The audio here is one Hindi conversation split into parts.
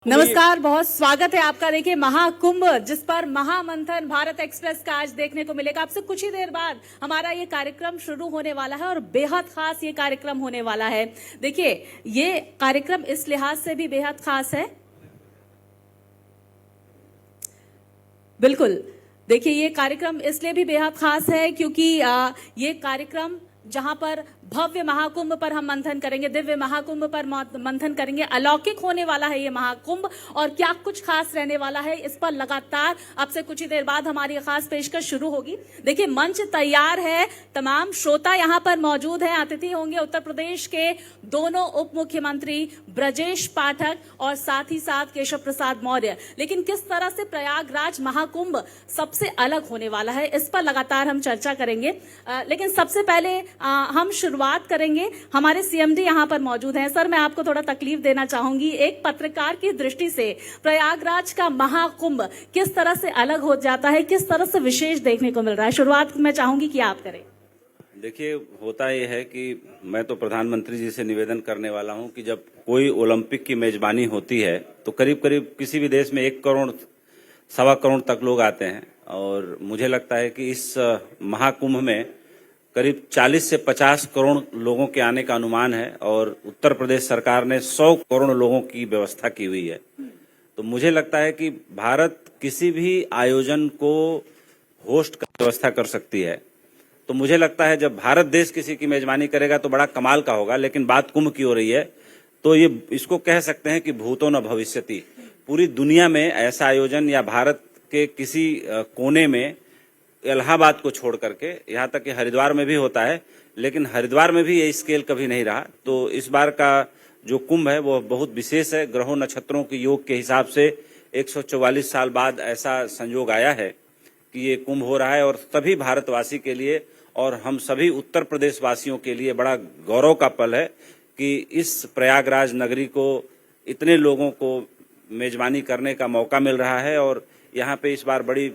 नमस्कार, बहुत स्वागत है आपका। देखिए, महाकुंभ जिस पर महामंथन भारत एक्सप्रेस का आज देखने को मिलेगा। आपसे कुछ ही देर बाद हमारा ये कार्यक्रम शुरू होने वाला है और बेहद खास ये कार्यक्रम होने वाला है। देखिए, ये कार्यक्रम इस लिहाज से भी बेहद खास है। बिल्कुल, देखिए ये कार्यक्रम इसलिए भी बेहद खास है क्योंकि ये कार्यक्रम जहां पर भव्य महाकुंभ पर हम मंथन करेंगे, दिव्य महाकुंभ पर मंथन करेंगे। अलौकिक होने वाला है ये महाकुंभ और क्या कुछ खास रहने वाला है, इस पर लगातार आपसे कुछ ही देर बाद हमारी खास पेशकश शुरू होगी। देखिए, मंच तैयार है, तमाम श्रोता यहां पर मौजूद हैं। अतिथि होंगे उत्तर प्रदेश के दोनों उप मुख्यमंत्री ब्रजेश पाठक और साथ ही साथ केशव प्रसाद मौर्य। लेकिन किस तरह से प्रयागराज महाकुंभ सबसे अलग होने वाला है, इस पर लगातार हम चर्चा करेंगे। लेकिन सबसे पहले हम शुरुआत करेंगे। हमारे सीएमडी यहां पर मौजूद हैं। सर, मैं आपको थोड़ा तकलीफ देना चाहूंगी। एक पत्रकार की दृष्टि से प्रयागराज का महाकुंभ किस तरह से अलग हो जाता है, किस तरह से विशेष देखने को मिल रहा है, शुरुआत मैं चाहूंगी कि आप करें। देखिए, होता यह है कि मैं तो प्रधानमंत्री जी से निवेदन करने वाला हूं कि जब कोई ओलंपिक की मेजबानी होती है तो करीब करीब किसी भी देश में 1 करोड़ सवा करोड़ तक लोग आते हैं और मुझे लगता है कि इस महाकुंभ में करीब 40 से 50 करोड़ लोगों के आने का अनुमान है और उत्तर प्रदेश सरकार ने 100 करोड़ लोगों की व्यवस्था की हुई है। तो मुझे लगता है कि भारत किसी भी आयोजन को होस्ट का व्यवस्था कर सकती है। तो मुझे लगता है जब भारत देश किसी की मेजबानी करेगा तो बड़ा कमाल का होगा। लेकिन बात कुंभ की हो रही है तो ये इसको कह सकते हैं कि भूतो न भविष्यति। पूरी दुनिया में ऐसा आयोजन या भारत के किसी कोने में, इलाहाबाद को छोड़ करके, यहाँ तक कि हरिद्वार में भी होता है, लेकिन हरिद्वार में भी ये स्केल कभी नहीं रहा। तो इस बार का जो कुंभ है वो बहुत विशेष है। ग्रहों नक्षत्रों के योग के हिसाब से 144 साल बाद ऐसा संयोग आया है कि ये कुंभ हो रहा है और सभी भारतवासी के लिए और हम सभी उत्तर प्रदेश वासियों के लिए बड़ा गौरव का पल है कि इस प्रयागराज नगरी को इतने लोगों को मेजबानी करने का मौका मिल रहा है। और यहाँ पे इस बार बड़ी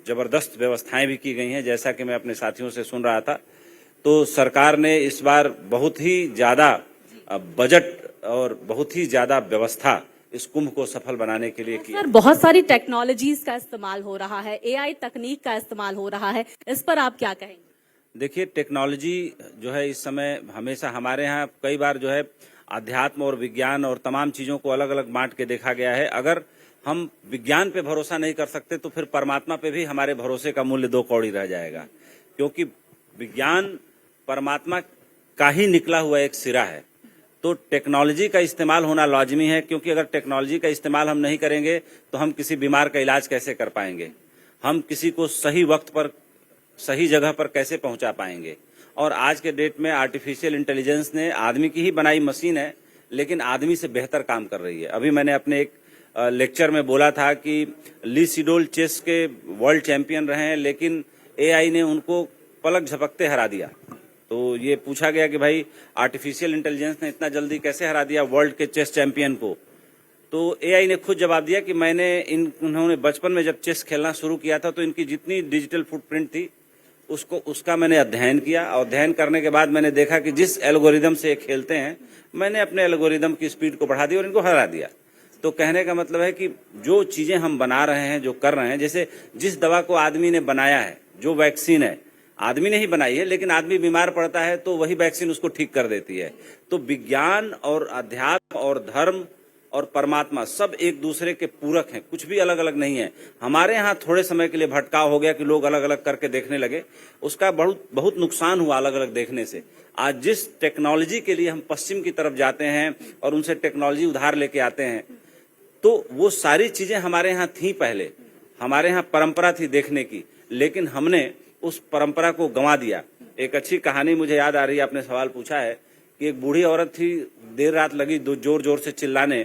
जबरदस्त व्यवस्थाएं भी की गई हैं। जैसा कि मैं अपने साथियों से सुन रहा था तो सरकार ने इस बार बहुत ही ज्यादा बजट और बहुत ही ज्यादा व्यवस्था इस कुंभ को सफल बनाने के लिए की। सर, बहुत सारी टेक्नोलॉजीज का इस्तेमाल हो रहा है, एआई तकनीक का इस्तेमाल हो रहा है, इस पर आप क्या कहेंगे? देखिए, टेक्नोलॉजी जो है इस समय हमेशा हमारे यहाँ कई बार जो है अध्यात्म और विज्ञान और तमाम चीजों को अलग अलग बांट के देखा गया है। अगर हम विज्ञान पे भरोसा नहीं कर सकते तो फिर परमात्मा पे भी हमारे भरोसे का मूल्य 2 कौड़ी रह जाएगा, क्योंकि विज्ञान परमात्मा का ही निकला हुआ एक सिरा है। तो टेक्नोलॉजी का इस्तेमाल होना लाजमी है, क्योंकि अगर टेक्नोलॉजी का इस्तेमाल हम नहीं करेंगे तो हम किसी बीमार का इलाज कैसे कर पाएंगे, हम किसी को सही वक्त पर सही जगह पर कैसे पहुंचा पाएंगे। और आज के डेट में आर्टिफिशियल इंटेलिजेंस ने आदमी की ही बनाई मशीन है, लेकिन आदमी से बेहतर काम कर रही है। अभी मैंने अपने एक लेक्चर में बोला था कि ली सिडोल चेस के वर्ल्ड चैंपियन रहे हैं, लेकिन एआई ने उनको पलक झपकते हरा दिया। तो ये पूछा गया कि भाई आर्टिफिशियल इंटेलिजेंस ने इतना जल्दी कैसे हरा दिया वर्ल्ड के चेस चैंपियन को। तो एआई ने खुद जवाब दिया कि उन्होंने बचपन में जब चेस खेलना शुरू किया था तो इनकी जितनी डिजिटल फुटप्रिंट थी उसका मैंने अध्ययन किया। अध्ययन करने के बाद मैंने देखा कि जिस एल्गोरिदम से ये खेलते हैं, मैंने अपने एल्गोरिदम की स्पीड को बढ़ा दी और इनको हरा दिया। तो कहने का मतलब है कि जो चीजें हम बना रहे हैं, जो कर रहे हैं, जैसे जिस दवा को आदमी ने बनाया है, जो वैक्सीन है आदमी ने ही बनाई है, लेकिन आदमी बीमार पड़ता है तो वही वैक्सीन उसको ठीक कर देती है। तो विज्ञान और अध्यात्म और धर्म और परमात्मा सब एक दूसरे के पूरक हैं, कुछ भी अलग अलग नहीं है। हमारे यहाँ थोड़े समय के लिए भटकाव हो गया कि लोग अलग अलग करके देखने लगे, उसका बहुत नुकसान हुआ अलग अलग देखने से। आज जिस टेक्नोलॉजी के लिए हम पश्चिम की तरफ जाते हैं और उनसे टेक्नोलॉजी उधार लेके आते हैं, तो वो सारी चीजें हमारे यहाँ थी पहले, हमारे यहाँ परंपरा थी देखने की, लेकिन हमने उस परंपरा को गंवा दिया। एक अच्छी कहानी मुझे याद आ रही है, आपने सवाल पूछा है कि एक बूढ़ी औरत थी, देर रात लगी जोर जोर से चिल्लाने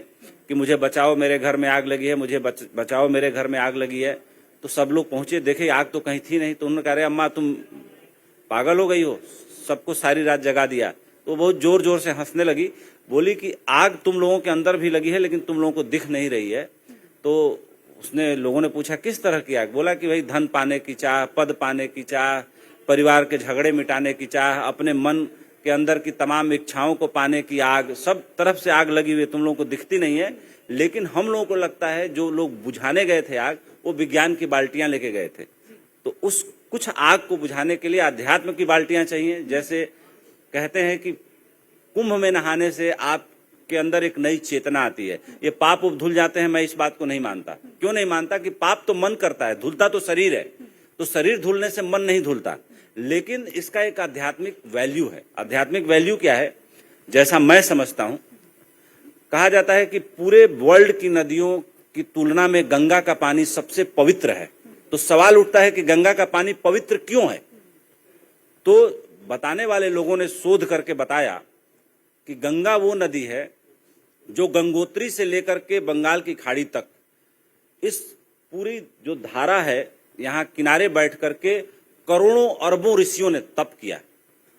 कि मुझे बचाओ, मेरे घर में आग लगी है, मुझे बचाओ, मेरे घर में आग लगी है। तो सब लोग पहुंचे, देखे आग तो कहीं थी नहीं। तो उन्होंने कहा, अरे अम्मा तुम पागल हो गई हो, सबको सारी रात जगा दिया। तो बहुत जोर जोर से हंसने लगी, बोली कि आग तुम लोगों के अंदर भी लगी है लेकिन तुम लोगों को दिख नहीं रही है। तो उसने लोगों ने पूछा किस तरह की आग? बोला कि भाई धन पाने की चाह, पद पाने की चाह, परिवार के झगड़े मिटाने की चाह, अपने मन के अंदर की तमाम इच्छाओं को पाने की आग, सब तरफ से आग लगी हुई है, तुम लोगों को दिखती नहीं है लेकिन हम लोगों को लगता है जो लोग बुझाने गए थे आग, वो विज्ञान की बाल्टियां लेके गए थे। तो उस कुछ आग को बुझाने के लिए अध्यात्म की बाल्टियां चाहिए। जैसे कहते हैं कि कुंभ में नहाने से आपके अंदर एक नई चेतना आती है। ये पाप उप धुल जाते हैं, मैं इस बात को नहीं मानता। क्यों नहीं मानता? कि पाप तो मन करता है, धुलता तो शरीर है। तो शरीर धुलने से मन नहीं धुलता, लेकिन इसका एक आध्यात्मिक वैल्यू है। आध्यात्मिक वैल्यू क्या है? जैसा मैं समझता हूं, कहा जाता है कि पूरे वर्ल्ड की नदियों की तुलना में गंगा का पानी सबसे पवित्र है। तो सवाल उठता है कि गंगा का पानी पवित्र क्यों है? तो बताने वाले लोगों ने शोध करके बताया कि गंगा वो नदी है जो गंगोत्री से लेकर के बंगाल की खाड़ी तक, इस पूरी जो धारा है, यहाँ किनारे बैठ करके करोड़ों अरबों ऋषियों ने तप किया।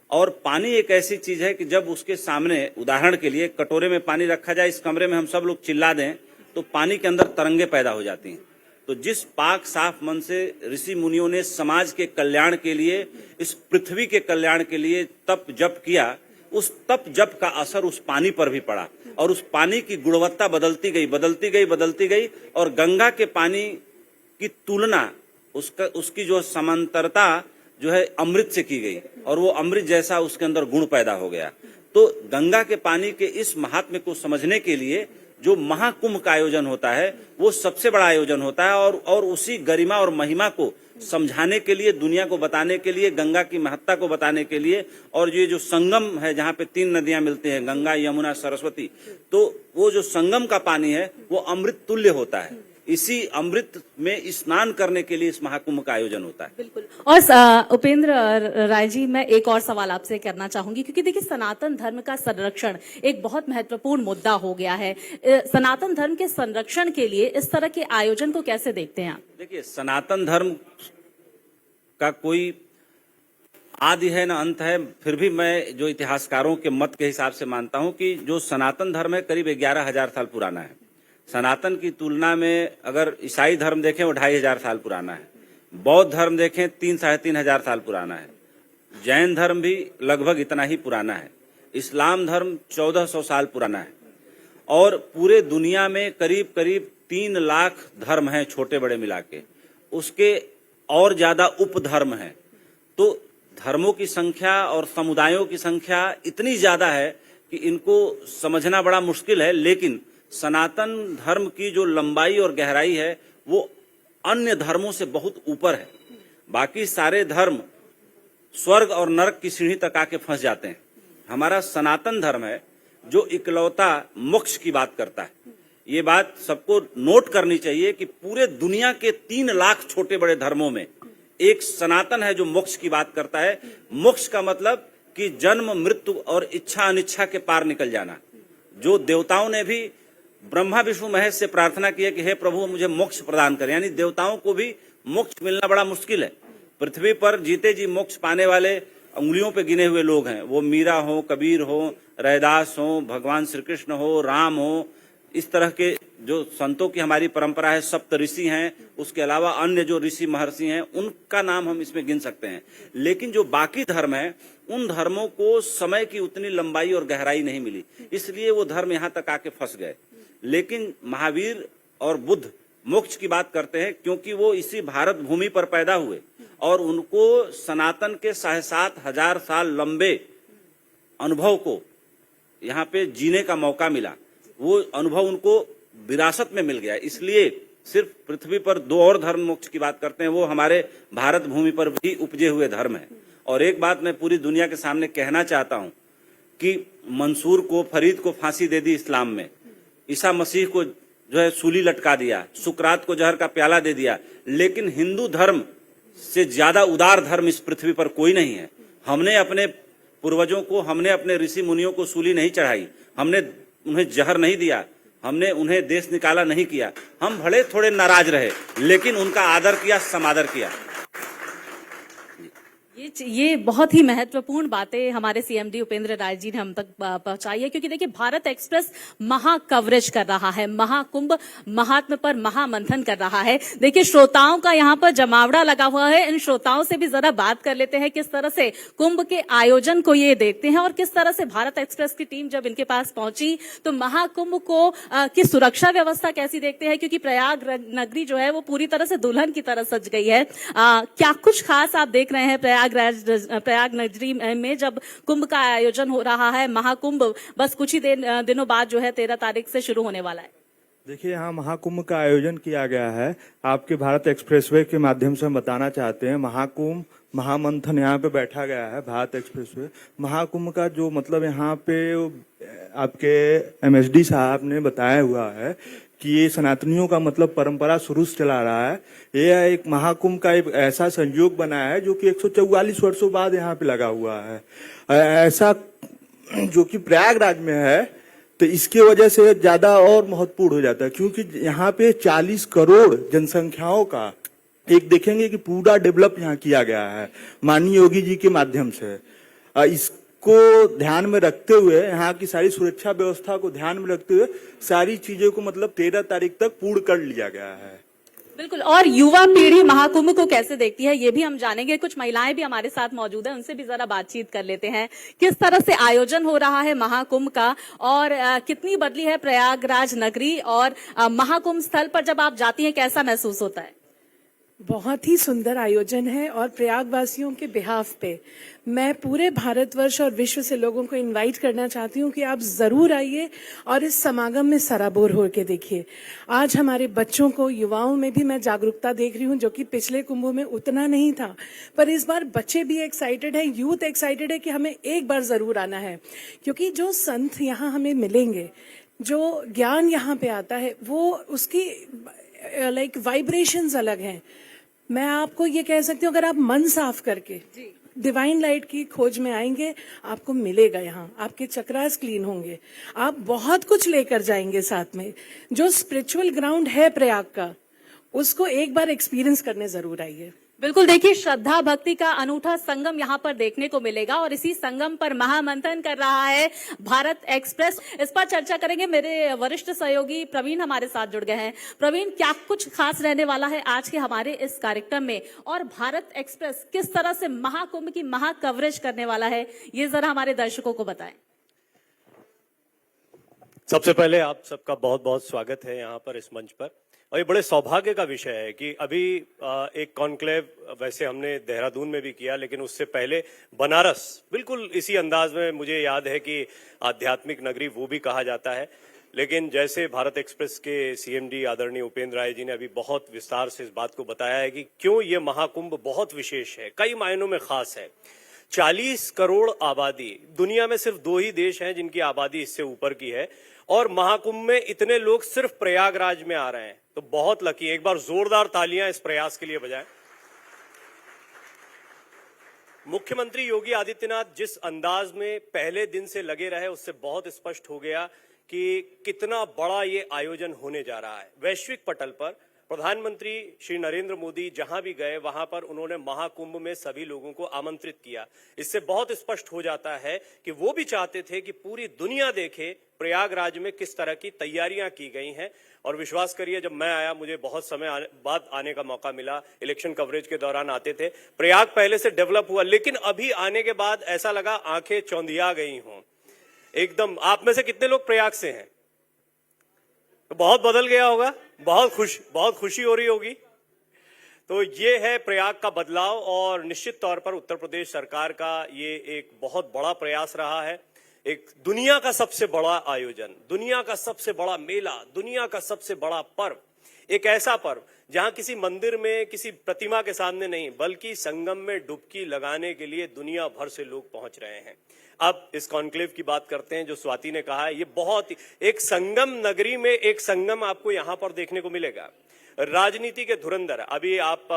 और पानी एक ऐसी चीज है कि जब उसके सामने, उदाहरण के लिए कटोरे में पानी रखा जाए, इस कमरे में हम सब लोग चिल्ला दें तो पानी के अंदर तरंगे पैदा हो जाती हैं। तो जिस पाक साफ मन से ऋषि मुनियों ने समाज के कल्याण के लिए, इस पृथ्वी के कल्याण के लिए तप जप किया, उस तप जप का असर उस पानी पर भी पड़ा और उस पानी की गुणवत्ता बदलती गई, बदलती गई, बदलती गई। और गंगा के पानी की तुलना, उसकी जो समांतरता जो है अमृत से की गई और वो अमृत जैसा उसके अंदर गुण पैदा हो गया। तो गंगा के पानी के इस महात्म्य को समझने के लिए जो महाकुंभ का आयोजन होता है, वो सबसे बड़ा आयोजन होता है। और उसी गरिमा और महिमा को समझाने के लिए, दुनिया को बताने के लिए, गंगा की महत्ता को बताने के लिए, और ये जो संगम है जहाँ पे 3 नदियां मिलती हैं, गंगा, यमुना, सरस्वती, तो वो जो संगम का पानी है वो अमृत तुल्य होता है। इसी अमृत में स्नान करने के लिए इस महाकुंभ का आयोजन होता है। बिल्कुल। और उपेंद्र राय जी, मैं एक और सवाल आपसे करना चाहूंगी, क्योंकि देखिए सनातन धर्म का संरक्षण एक बहुत महत्वपूर्ण मुद्दा हो गया है। सनातन धर्म के संरक्षण के लिए इस तरह के आयोजन को कैसे देखते हैं आप? देखिए, सनातन धर्म का कोई आदि है न अंत है। फिर भी मैं जो इतिहासकारों के मत के हिसाब से मानता हूं कि जो सनातन धर्म है करीब 11,000 साल पुराना है। सनातन की तुलना में अगर ईसाई धर्म देखें वो 2,500 साल पुराना है, बौद्ध धर्म देखें 3-3.5 हजार साल पुराना है, जैन धर्म भी लगभग इतना ही पुराना है, इस्लाम धर्म 1400 साल पुराना है। और पूरे दुनिया में करीब करीब 3 लाख धर्म हैं छोटे बड़े मिला के, उसके और ज्यादा उपधर्म हैं। तो धर्मों की संख्या और समुदायों की संख्या इतनी ज्यादा है कि इनको समझना बड़ा मुश्किल है। लेकिन सनातन धर्म की जो लंबाई और गहराई है वो अन्य धर्मों से बहुत ऊपर है। बाकी सारे धर्म स्वर्ग और नरक की सीढ़ी तक आके फंस जाते हैं। हमारा सनातन धर्म है जो इकलौता मोक्ष की बात करता है। ये बात सबको नोट करनी चाहिए कि पूरे दुनिया के 3 लाख छोटे बड़े धर्मों में एक सनातन है जो मोक्ष की बात करता है। मोक्ष का मतलब कि जन्म, मृत्यु और इच्छा अनिच्छा के पार निकल जाना। जो देवताओं ने भी ब्रह्मा विष्णु महेश से प्रार्थना की है कि हे प्रभु मुझे मोक्ष प्रदान करें, यानी देवताओं को भी मोक्ष मिलना बड़ा मुश्किल है। पृथ्वी पर जीते जी मोक्ष पाने वाले उंगलियों पे गिने हुए लोग हैं। वो मीरा हो, कबीर हो, रैदास हो, भगवान श्री कृष्ण हो, राम हो, इस तरह के जो संतों की हमारी परंपरा है, सप्त ऋषि हैं, उसके अलावा अन्य जो ऋषि महर्षि हैं उनका नाम हम इसमें गिन सकते हैं। लेकिन जो बाकी धर्म है उन धर्मों को समय की उतनी लंबाई और गहराई नहीं मिली, इसलिए वो धर्म यहाँ तक आके फंस गए। लेकिन महावीर और बुद्ध मोक्ष की बात करते हैं क्योंकि वो इसी भारत भूमि पर पैदा हुए और उनको सनातन के 7,500 साल लंबे अनुभव को यहाँ पे जीने का मौका मिला। वो अनुभव उनको विरासत में मिल गया। इसलिए सिर्फ पृथ्वी पर 2 और धर्म मोक्ष की बात करते हैं, वो हमारे भारत भूमि पर भी उपजे हुए धर्म है। और एक बात मैं पूरी दुनिया के सामने कहना चाहता हूं कि मंसूर को, फरीद को फांसी दे दी इस्लाम में, ईसा मसीह को जो है सूली लटका दिया, सुकरात को जहर का प्याला दे दिया, लेकिन हिंदू धर्म से ज्यादा उदार धर्म इस पृथ्वी पर कोई नहीं है। हमने अपने पूर्वजों को, हमने अपने ऋषि मुनियों को सूली नहीं चढ़ाई, हमने उन्हें जहर नहीं दिया, हमने उन्हें देश निकाला नहीं किया। हम भले थोड़े नाराज रहे लेकिन उनका आदर किया, समादर किया। ये बहुत ही महत्वपूर्ण बातें हमारे सीएमडी उपेंद्र राय जी ने हम तक पहुंचाई है, क्योंकि देखिए भारत एक्सप्रेस महा कवरेज कर रहा है, महाकुंभ महात्म पर महामंथन कर रहा है। देखिए श्रोताओं का यहाँ पर जमावड़ा लगा हुआ है, इन श्रोताओं से भी जरा बात कर लेते हैं किस तरह से कुंभ के आयोजन को ये देखते हैं और किस तरह से भारत एक्सप्रेस की टीम जब इनके पास पहुंची तो महाकुंभ को की सुरक्षा व्यवस्था कैसी देखते हैं, क्योंकि प्रयाग नगरी जो है वो पूरी तरह से दुल्हन की तरह सज गई है। क्या कुछ खास आप देख रहे हैं प्रयाग नगरी में जब कुंभ का आयोजन हो रहा है? महाकुंभ बस कुछ ही दिनों बाद जो है 13 तारीख से शुरू होने वाला है। देखिए, यहाँ महाकुंभ का आयोजन किया गया है। आपके भारत एक्सप्रेसवे के माध्यम से हम बताना चाहते हैं, महाकुंभ महामंथन यहाँ पे बैठा गया है भारत एक्सप्रेसवे। महाकुंभ का जो मतलब यहाँ पे आपके एमएसडी साहब ने बताया हुआ है कि ये सनातनियों का मतलब परंपरा शुरू से चला रहा है। ये एक महाकुंभ का एक ऐसा संयोग बना है जो कि 144 वर्षों बाद यहाँ पे लगा हुआ है, ऐसा जो कि प्रयागराज में है। तो इसके वजह से ज्यादा और महत्वपूर्ण हो जाता है, क्योंकि यहाँ पे 40 करोड़ जनसंख्याओं का एक देखेंगे कि पूरा डेवलप यहाँ किया गया है माननीय योगी जी के माध्यम से। इसको ध्यान में रखते हुए, यहाँ की सारी सुरक्षा व्यवस्था को ध्यान में रखते हुए सारी चीजों को मतलब 13 तारीख तक पूर्ण कर लिया गया है। बिल्कुल। और युवा पीढ़ी महाकुंभ को कैसे देखती है ये भी हम जानेंगे। कुछ महिलाएं भी हमारे साथ मौजूद हैं, उनसे भी जरा बातचीत कर लेते हैं। किस तरह से आयोजन हो रहा है महाकुंभ का और कितनी बदली है प्रयागराज नगरी, और महाकुंभ स्थल पर जब आप जाती हैं कैसा महसूस होता है? बहुत ही सुंदर आयोजन है और प्रयागवासियों के बिहाफ पे मैं पूरे भारतवर्ष और विश्व से लोगों को इनवाइट करना चाहती हूँ कि आप जरूर आइए और इस समागम में सराबोर होकर देखिए। आज हमारे बच्चों को, युवाओं में भी मैं जागरूकता देख रही हूँ, जो कि पिछले कुंभों में उतना नहीं था, पर इस बार बच्चे भी एक्साइटेड है, यूथ एक्साइटेड है कि हमें एक बार जरूर आना है। क्योंकि जो संत यहाँ हमें मिलेंगे, जो ज्ञान यहाँ पे आता है, वो उसकी लाइक वाइब्रेशंस अलग हैं। मैं आपको ये कह सकती हूँ, अगर आप मन साफ करके डिवाइन लाइट की खोज में आएंगे, आपको मिलेगा यहाँ, आपके चक्रास क्लीन होंगे, आप बहुत कुछ लेकर जाएंगे साथ में। जो स्पिरिचुअल ग्राउंड है प्रयाग का, उसको एक बार एक्सपीरियंस करने जरूर आइए। बिल्कुल। देखिए श्रद्धा भक्ति का अनूठा संगम यहाँ पर देखने को मिलेगा और इसी संगम पर महामंथन कर रहा है भारत एक्सप्रेस। इस पर चर्चा करेंगे। मेरे वरिष्ठ सहयोगी प्रवीण हमारे साथ जुड़ गए हैं। प्रवीण, क्या कुछ खास रहने वाला है आज के हमारे इस कार्यक्रम में, और भारत एक्सप्रेस किस तरह से महाकुंभ की महा कवरेज करने वाला है, ये जरा हमारे दर्शकों को बताएं। सबसे पहले आप सबका बहुत बहुत स्वागत है यहाँ पर इस मंच पर। और ये बड़े सौभाग्य का विषय है कि अभी एक कॉन्क्लेव वैसे हमने देहरादून में भी किया, लेकिन उससे पहले बनारस, बिल्कुल इसी अंदाज में, मुझे याद है कि आध्यात्मिक नगरी वो भी कहा जाता है। लेकिन जैसे भारत एक्सप्रेस के सीएमडी आदरणीय उपेंद्र राय जी ने अभी बहुत विस्तार से इस बात को बताया है कि क्यों ये महाकुंभ बहुत विशेष है, कई मायनों में खास है। 40 करोड़ आबादी, दुनिया में सिर्फ 2 ही देश हैं जिनकी आबादी इससे ऊपर की है, और महाकुंभ में इतने लोग सिर्फ प्रयागराज में आ रहे हैं, तो बहुत लकी। एक बार जोरदार तालियां इस प्रयास के लिए बजाएं। मुख्यमंत्री योगी आदित्यनाथ जिस अंदाज में पहले दिन से लगे रहे, उससे बहुत स्पष्ट हो गया कि कितना बड़ा ये आयोजन होने जा रहा है। वैश्विक पटल पर प्रधानमंत्री श्री नरेंद्र मोदी जहां भी गए, वहां पर उन्होंने महाकुंभ में सभी लोगों को आमंत्रित किया। इससे बहुत स्पष्ट हो जाता है कि वो भी चाहते थे कि पूरी दुनिया देखे प्रयागराज में किस तरह की तैयारियां की गई हैं। और विश्वास करिए, जब मैं आया, मुझे बहुत समय बाद आने का मौका मिला, इलेक्शन कवरेज के दौरान आते थे। प्रयाग पहले से डेवलप हुआ, लेकिन अभी आने के बाद ऐसा लगा आंखें चौंधिया गई हों एकदम। आप में से कितने लोग प्रयाग से हैं? तो बहुत बदल गया होगा, बहुत खुशी हो रही होगी। तो ये है प्रयाग का बदलाव, और निश्चित तौर पर उत्तर प्रदेश सरकार का ये एक बहुत बड़ा प्रयास रहा है। एक दुनिया का सबसे बड़ा आयोजन, दुनिया का सबसे बड़ा मेला, दुनिया का सबसे बड़ा पर्व, एक ऐसा पर्व जहां किसी मंदिर में, किसी प्रतिमा के सामने नहीं, बल्कि संगम में डुबकी लगाने के लिए दुनिया भर से लोग पहुंच रहे हैं। अब इस कॉन्क्लेव की बात करते हैं, जो स्वाति ने कहा है, ये बहुत एक संगम नगरी में एक संगम आपको यहां पर देखने को मिलेगा। राजनीति के धुरंधर, अभी आप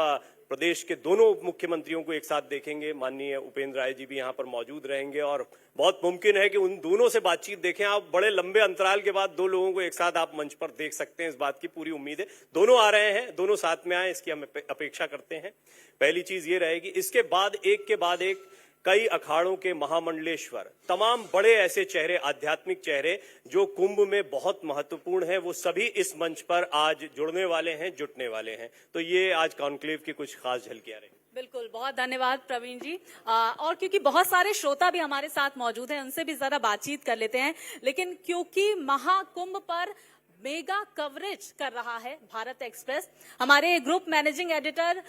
प्रदेश के दोनों उप मुख्यमंत्रियों को एक साथ देखेंगे। माननीय उपेंद्र राय जी भी यहाँ पर मौजूद रहेंगे और बहुत मुमकिन है कि उन दोनों से बातचीत देखें। आप बड़े लंबे अंतराल के बाद दो लोगों को एक साथ आप मंच पर देख सकते हैं, इस बात की पूरी उम्मीद है। दोनों आ रहे हैं, दोनों साथ में आए, इसकी हम अपेक्षा करते हैं। पहली चीज ये रहेगी, इसके बाद एक के बाद एक कई अखाड़ों के महामंडलेश्वर, तमाम बड़े ऐसे चेहरे, आध्यात्मिक चेहरे जो कुंभ में बहुत महत्वपूर्ण हैं, वो सभी इस मंच पर आज जुड़ने वाले हैं, जुटने वाले हैं। तो ये आज कॉन्क्लेव की कुछ खास झलकियां रहेंगी। बिल्कुल, बहुत धन्यवाद प्रवीण जी। और क्योंकि बहुत सारे श्रोता भी हमारे साथ मौजूद हैं, उनसे भी जरा बातचीत कर लेते हैं। लेकिन क्योंकि महाकुंभ पर मेगा कवरेज कर रहा है भारत एक्सप्रेस, हमारे group managing editor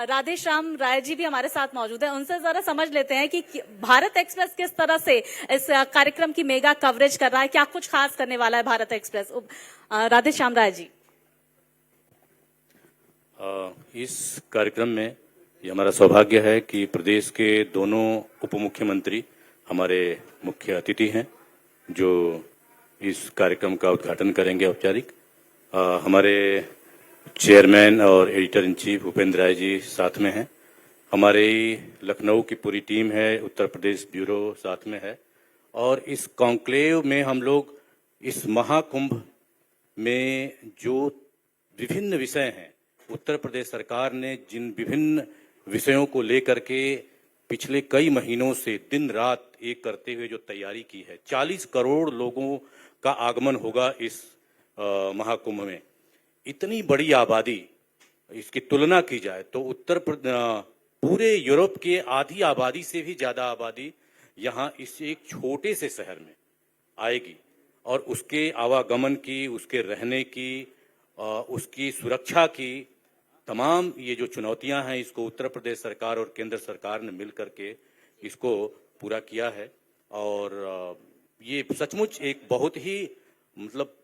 Radheshyam Rai ji भी हमारे साथ मौजूद हैं। उनसे जरा समझ लेते हैं कि भारत एक्सप्रेस किस तरह से इस कार्यक्रम की मेगा कवरेज कर रहा है, क्या कुछ खास करने वाला है भारत एक्सप्रेस। राधेश्याम राय जी। इस कार्यक्रम में ये हमारा सौभाग्य है कि प्रदेश के दोनों उप मुख्यमंत्री हमारे मुख्य अतिथि हैं, जो इस कार्यक्रम का उद्घाटन करेंगे औपचारिक। हमारे चेयरमैन और editor in chief Upendra Rai ji साथ में हैं। हमारे लखनऊ की पूरी टीम है, उत्तर प्रदेश ब्यूरो साथ में है। और इस कॉन्क्लेव में हम लोग इस महाकुंभ में जो विभिन्न विषय हैं, उत्तर प्रदेश सरकार ने जिन विभिन्न विषयों को लेकर के पिछले कई महीनों से दिन रात एक करते हुए जो तैयारी की है, 40 करोड़ लोगों का आगमन होगा इस महाकुंभ में। इतनी बड़ी आबादी, इसकी तुलना की जाए तो पूरे यूरोप के आधी आबादी से भी ज्यादा आबादी यहाँ इस एक छोटे से शहर में आएगी। और उसके आवागमन की, उसके रहने की, उसकी सुरक्षा की तमाम ये जो चुनौतियां हैं, इसको उत्तर प्रदेश सरकार और केंद्र सरकार ने मिलकर के इसको पूरा किया है। और ये सचमुच एक बहुत ही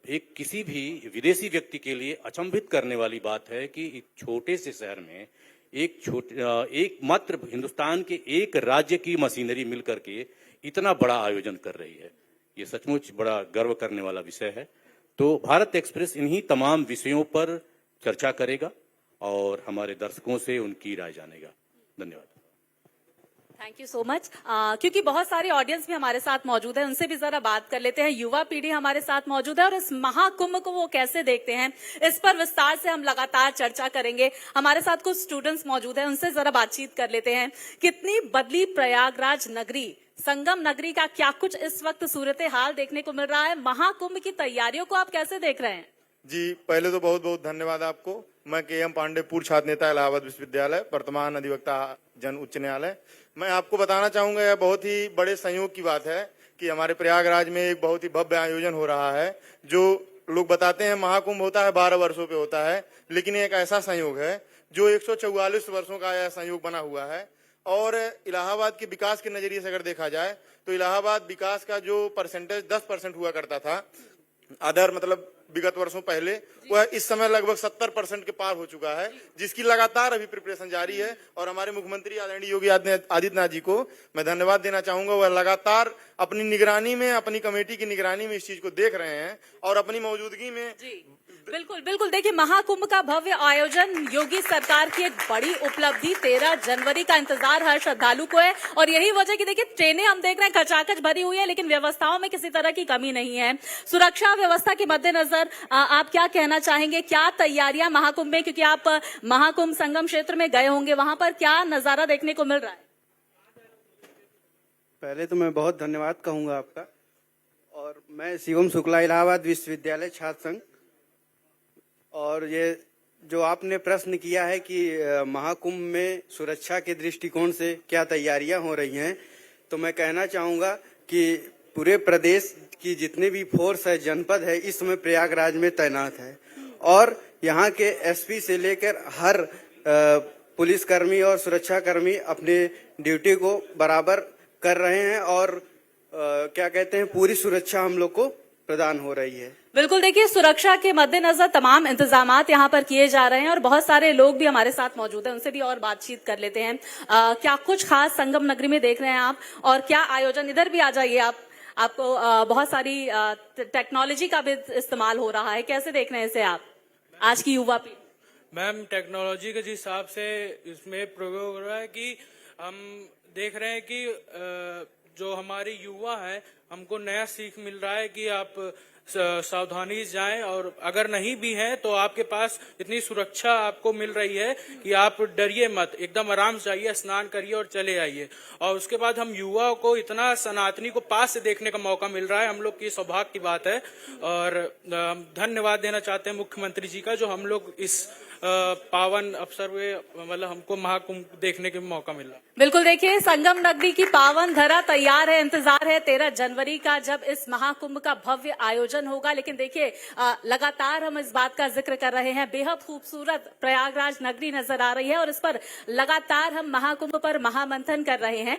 एक किसी भी विदेशी व्यक्ति के लिए अचंभित करने वाली बात है कि इस छोटे से शहर में एक मात्र हिंदुस्तान के एक राज्य की मशीनरी मिलकर के इतना बड़ा आयोजन कर रही है। ये सचमुच बड़ा गर्व करने वाला विषय है। तो भारत एक्सप्रेस इन्हीं तमाम विषयों पर चर्चा करेगा और हमारे दर्शकों से उनकी राय जानेगा। धन्यवाद। Thank you so much. क्योंकि बहुत सारी ऑडियंस भी हमारे साथ मौजूद है, उनसे भी जरा बात कर लेते हैं। युवा पीढ़ी हमारे साथ मौजूद है और इस महाकुंभ को वो कैसे देखते हैं, इस पर विस्तार से हम लगातार चर्चा करेंगे। हमारे साथ कुछ स्टूडेंट्स मौजूद हैं, उनसे जरा बातचीत कर लेते हैं। कितनी बदली प्रयागराज नगरी, संगम नगरी का क्या कुछ इस वक्त सूरत हाल देखने को मिल रहा है। महाकुंभ की तैयारियों को आप कैसे देख रहे हैं? जी, पहले तो बहुत बहुत धन्यवाद आपको। मैं के.एम. पांडे, पूर्व छात्र नेता, इलाहाबाद विश्वविद्यालय, वर्तमान अधिवक्ता जन उच्च न्यायालय। मैं आपको बताना चाहूंगा, यह बहुत ही बड़े संयोग की बात है कि हमारे प्रयागराज में एक बहुत ही भव्य आयोजन हो रहा है। जो लोग बताते हैं महाकुंभ होता है 12 वर्षों पे होता है, लेकिन एक ऐसा संयोग है जो 144 वर्षों का यह संयोग बना हुआ है। और इलाहाबाद के विकास के नजरिए से अगर देखा जाए तो इलाहाबाद विकास का जो परसेंटेज 10% हुआ करता था अदर विगत वर्षों पहले, वह इस समय लगभग 70% के पार हो चुका है, जिसकी लगातार अभी प्रिपरेशन जारी है। और हमारे मुख्यमंत्री आदरणीय योगी आदित्यनाथ जी को मैं धन्यवाद देना चाहूंगा। वह लगातार अपनी निगरानी में, अपनी कमेटी की निगरानी में इस चीज को देख रहे हैं और अपनी मौजूदगी में। बिल्कुल बिल्कुल। देखिए, महाकुंभ का भव्य आयोजन योगी सरकार की एक बड़ी उपलब्धि। 13 जनवरी का इंतजार हर श्रद्धालु को है और यही वजह की देखिए ट्रेनें हम देख रहे हैं खचाखच भरी हुई है, लेकिन व्यवस्थाओं में किसी तरह की कमी नहीं है। सुरक्षा व्यवस्था के मद्देनजर आप क्या कहना चाहेंगे, क्या तैयारियां महाकुंभ में, क्योंकि आप महाकुंभ संगम क्षेत्र में गए होंगे, वहां पर क्या नजारा देखने को मिल रहा है? पहले तो मैं बहुत धन्यवाद कहूंगा आपका। और मैं शिवम शुक्ला, इलाहाबाद विश्वविद्यालय छात्र संघ। और ये जो आपने प्रश्न किया है कि महाकुंभ में सुरक्षा के दृष्टिकोण से क्या तैयारियां हो रही हैं, तो मैं कहना चाहूंगा कि पूरे प्रदेश की जितने भी फोर्स है, जनपद है, इस समय प्रयागराज में तैनात है। और यहाँ के एसपी से लेकर हर पुलिसकर्मी और सुरक्षाकर्मी अपने ड्यूटी को बराबर कर रहे हैं और क्या कहते हैं, पूरी सुरक्षा हम लोग को प्रदान हो रही है। बिल्कुल, देखिए सुरक्षा के मद्देनजर तमाम इंतजामात यहाँ पर किए जा रहे हैं और बहुत सारे लोग भी हमारे साथ मौजूद हैं, उनसे भी और बातचीत कर लेते हैं। क्या कुछ खास संगम नगरी में देख रहे हैं आप और क्या आयोजन, इधर भी आ जाइए आप। आपको बहुत सारी टेक्नोलॉजी का भी इस्तेमाल हो रहा है, कैसे देख रहे हैं इसे आप आज की युवा पीढ़ी? मैम, टेक्नोलॉजी के जिस हिसाब से इसमें प्रयोग हो रहा है कि हम देख रहे हैं कि जो हमारे युवा हैं, हमको नया सीख मिल रहा है कि आप सावधानी से जाएं, और अगर नहीं भी हैं तो आपके पास इतनी सुरक्षा आपको मिल रही है कि आप डरिए मत, एकदम आराम से जाइए, स्नान करिए और चले आइए। और उसके बाद हम युवाओं को इतना सनातनी को पास से देखने का मौका मिल रहा है, हम लोग की सौभाग्य की बात है। और धन्यवाद देना चाहते हैं मुख्यमंत्री जी का, जो हम लोग इस पावन अवसर में मतलब हमको महाकुंभ देखने के मौका मिला। बिल्कुल, देखिए संगम नगरी की पावन धरा तैयार है, इंतजार है 13 जनवरी का, जब इस महाकुंभ का भव्य आयोजन होगा। लेकिन देखिए लगातार हम इस बात का जिक्र कर रहे हैं, बेहद खूबसूरत प्रयागराज नगरी नजर आ रही है और इस पर लगातार हम महाकुंभ पर महामंथन कर रहे हैं।